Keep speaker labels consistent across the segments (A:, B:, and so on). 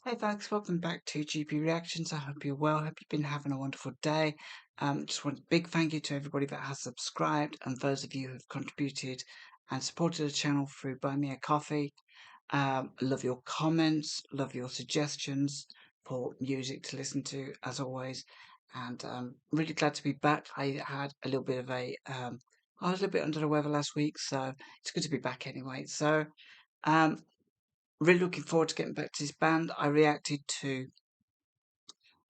A: Hey folks, welcome back to GP Reactions. I hope you're well. Hope you've been having a wonderful day. Just want a big thank you to everybody that has subscribed and those of you who have contributed and supported the channel through Buy Me a Coffee. Love your comments, love your suggestions for music to listen to as always. And really glad to be back. I had a little bit of I was a little bit under the weather last week, so it's good to be back anyway. So um, really looking forward to getting back to this band. I reacted to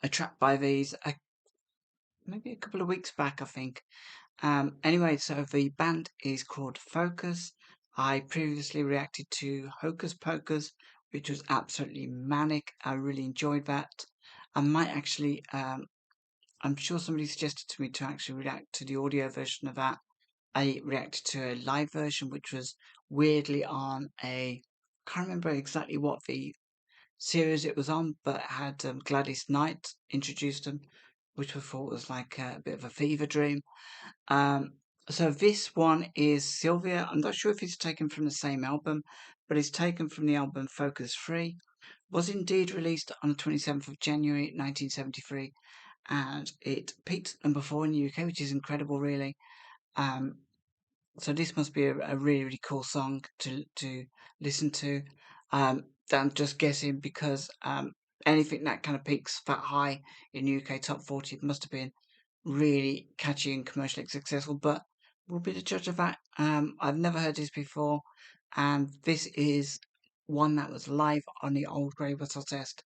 A: a track by these maybe a couple of weeks back, I think. Anyway, so the band is called Focus. I previously reacted to Hocus Pocus, which was absolutely manic. I really enjoyed that. I might actually, I'm sure somebody suggested to me to actually react to the audio version of that. I reacted to a live version, which was weirdly on can't remember exactly what the series it was on, but it had Gladys Knight introduced them, which we thought was like a bit of a fever dream. Um, so this one is Sylvia. I'm not sure if it's taken from the same album, but it's taken from the album Focus Free. Was indeed released on the 27th of January 1973, and it peaked at number 4 in the UK, which is incredible, really. Um, so this must be a really, really cool song to listen to. I'm just guessing because anything that kind of peaks that high in UK top 40 must have been really catchy and commercially successful, but we'll be the judge of that. I've never heard this before, and this is one that was live on the old Grey Whistle Test,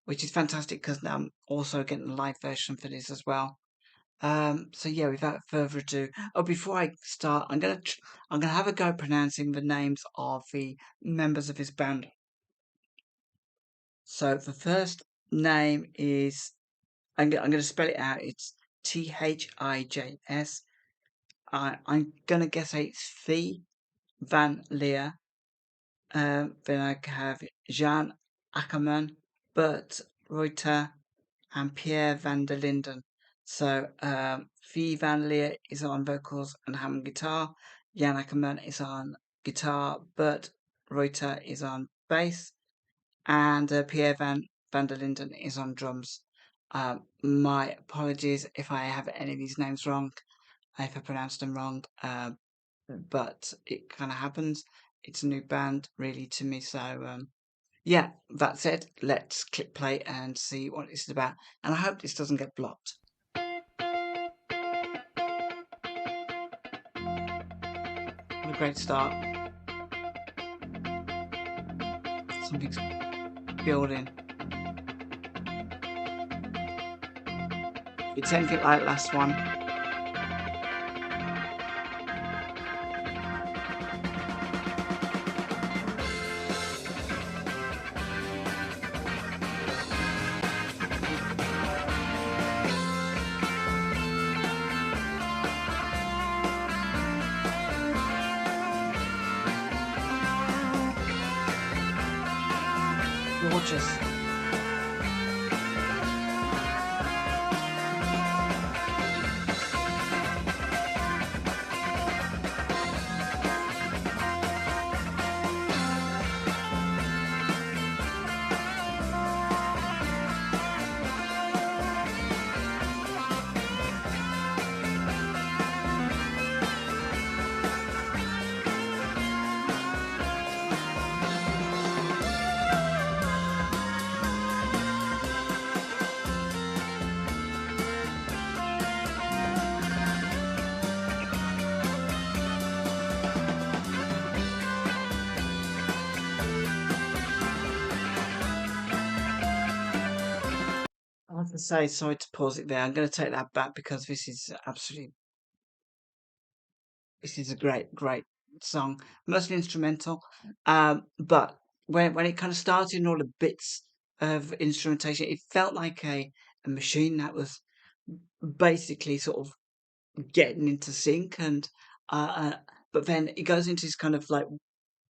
A: which is fantastic because now I'm also getting a live version for this as well. So yeah, without further ado, before I start, I'm gonna have a go pronouncing the names of the members of his band. So the first name is I'm gonna spell it out. It's Thijs. I'm gonna guess it's Fee Van Leer. Then I have Jan Ackerman, Bert Reuter, and Pierre van der Linden. So Fee Van Leer is on vocals and Hammond guitar. Jan Ackerman is on guitar. Bert Reuter is on bass, and Pierre van der Linden is on drums. My apologies if I have any of these names wrong, if I pronounced them wrong, but it kind of happens. It's a new band, really, to me. So, yeah, that said, let's click play and see what this is about. And I hope this doesn't get blocked. What a great start. Something's building. It's anything like last one. Gorgeous. I have to say, sorry to pause it there. I'm going to take that back because this is a great, great song. Mostly instrumental. But when it kind of started in all the bits of instrumentation, it felt like a machine that was basically sort of getting into sync and but then it goes into this kind of like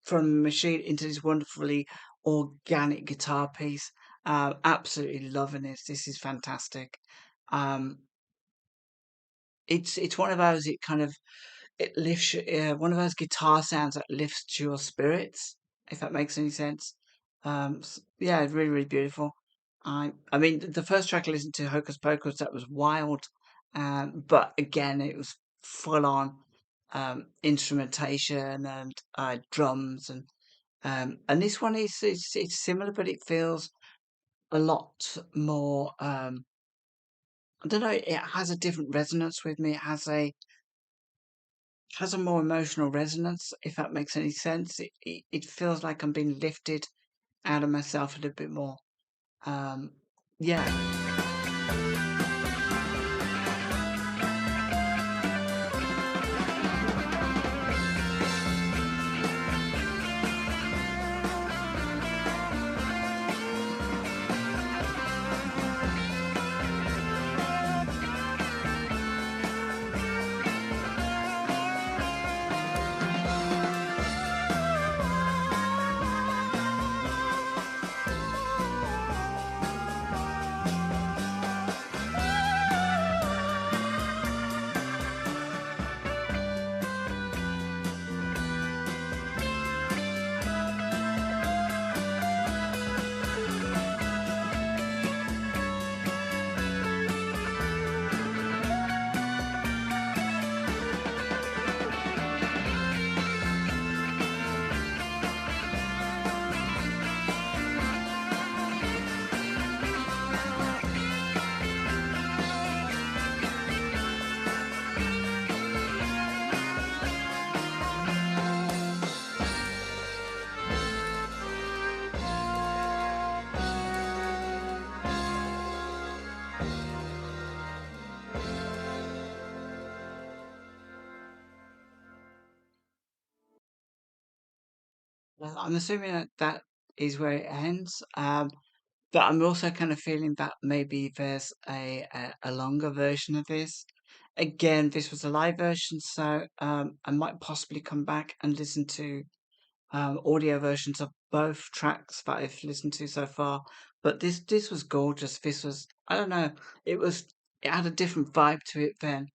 A: from machine into this wonderfully organic guitar piece. Absolutely loving this. This is fantastic. Um, it's one of those. It lifts one of those guitar sounds that lifts your spirits. If that makes any sense. Yeah, it's really, really beautiful. I mean, the first track I listened to, Hocus Pocus, that was wild. But again, it was full on instrumentation and drums, and this one is it's similar, but it feels a lot more. I don't know. It has a different resonance with me. It has a more emotional resonance, if that makes any sense. It feels like I'm being lifted out of myself a little bit more. Um, yeah. Well, I'm assuming that that is where it ends. But I'm also kind of feeling that maybe there's a longer version of this. Again, this was a live version, so I might possibly come back and listen to audio versions of both tracks that I've listened to so far. But this was gorgeous. This was, I don't know, it had a different vibe to it than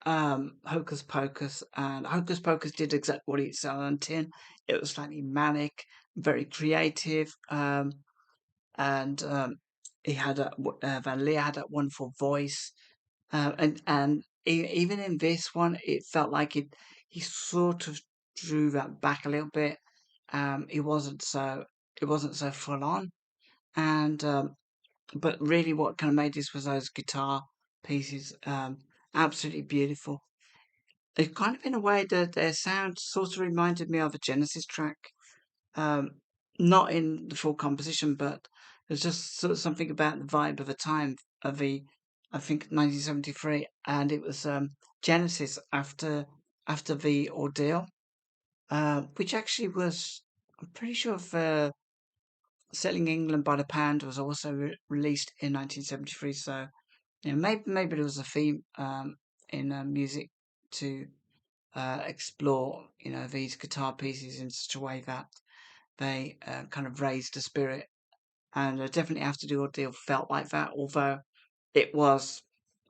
A: Hocus Pocus, and Hocus Pocus did exactly what it said on tin. It was slightly manic, very creative, and he had Van Leer had that wonderful voice, and even in this one, it felt like he sort of drew that back a little bit. It wasn't so full on, and but really, what kind of made this was those guitar pieces, absolutely beautiful. It kind of in a way that their sound sort of reminded me of a Genesis track, um, not in the full composition, but there's just sort of something about the vibe of the time of I think 1973, and it was Genesis after the ordeal, which actually was, I'm pretty sure, Selling England by the Pound was also released in 1973. So maybe there was a theme in music to explore these guitar pieces in such a way that they kind of raised the spirit, and definitely After the Ordeal felt like that. Although it was,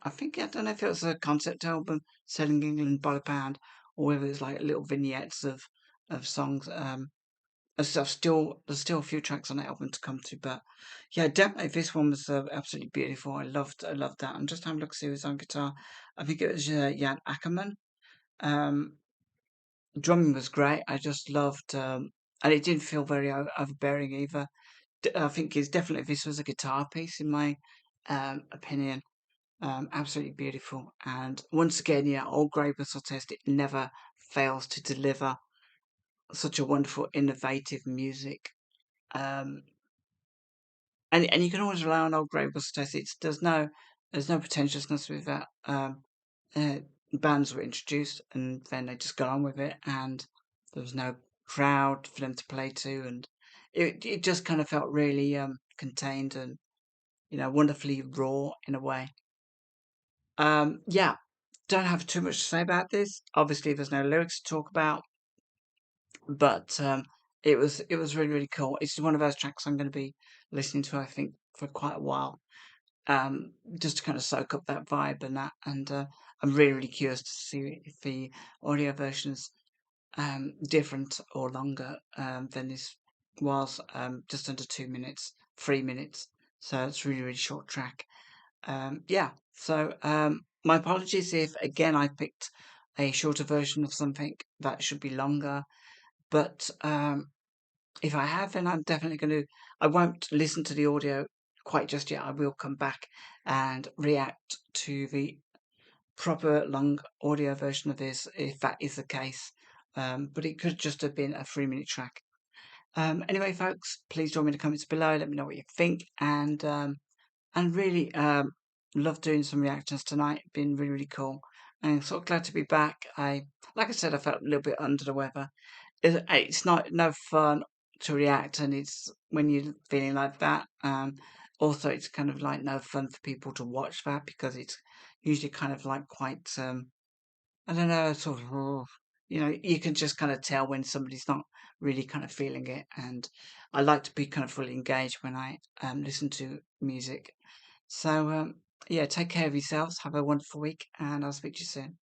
A: I don't know if it was a concept album, Selling England by the Pound, or whether it's like little vignettes of songs. And stuff. There's still a few tracks on that album to come to, but yeah, definitely this one was absolutely beautiful. I loved that. I'm just having a look see who's on guitar. I think it was Jan Ackerman. Um, Drumming was great. I just loved, and it didn't feel very overbearing either. I think it's definitely this was a guitar piece in my opinion. Absolutely beautiful. And once again, yeah, Old Grey Whistle Test, it never fails to deliver such a wonderful, innovative music. Um, and you can always rely on Old Grey Whistle Test. There's no pretentiousness with that. Uh, Bands were introduced, and then they just got on with it, and there was no crowd for them to play to, and it just kind of felt really contained and wonderfully raw in a way. Yeah, don't have too much to say about this. Obviously, there's no lyrics to talk about, but it was really, really cool. It's one of those tracks I'm going to be listening to, I think, for quite a while, just to kind of soak up that vibe and that. And I'm really, really curious to see if the audio version's different or longer than this was just under 2 minutes, 3 minutes. So it's really, really short track. Yeah. So my apologies if again I picked a shorter version of something that should be longer. But if I have, then I'm definitely going to. I won't listen to the audio quite just yet. I will come back and react to the proper long audio version of this if that is the case. But it could just have been a 3 minute track. Anyway, folks, please join me in the comments below. Let me know what you think, and really love doing some reactions tonight. Been really, really cool, and sort of glad to be back. Like I said, I felt a little bit under the weather. It's not no fun to react, and it's when you're feeling like that. Also, it's kind of like no fun for people to watch that because it's usually kind of like quite I don't know, sort of, you can just kind of tell when somebody's not really kind of feeling it. And I like to be kind of fully engaged when I listen to music. So, yeah, take care of yourselves. Have a wonderful week, and I'll speak to you soon.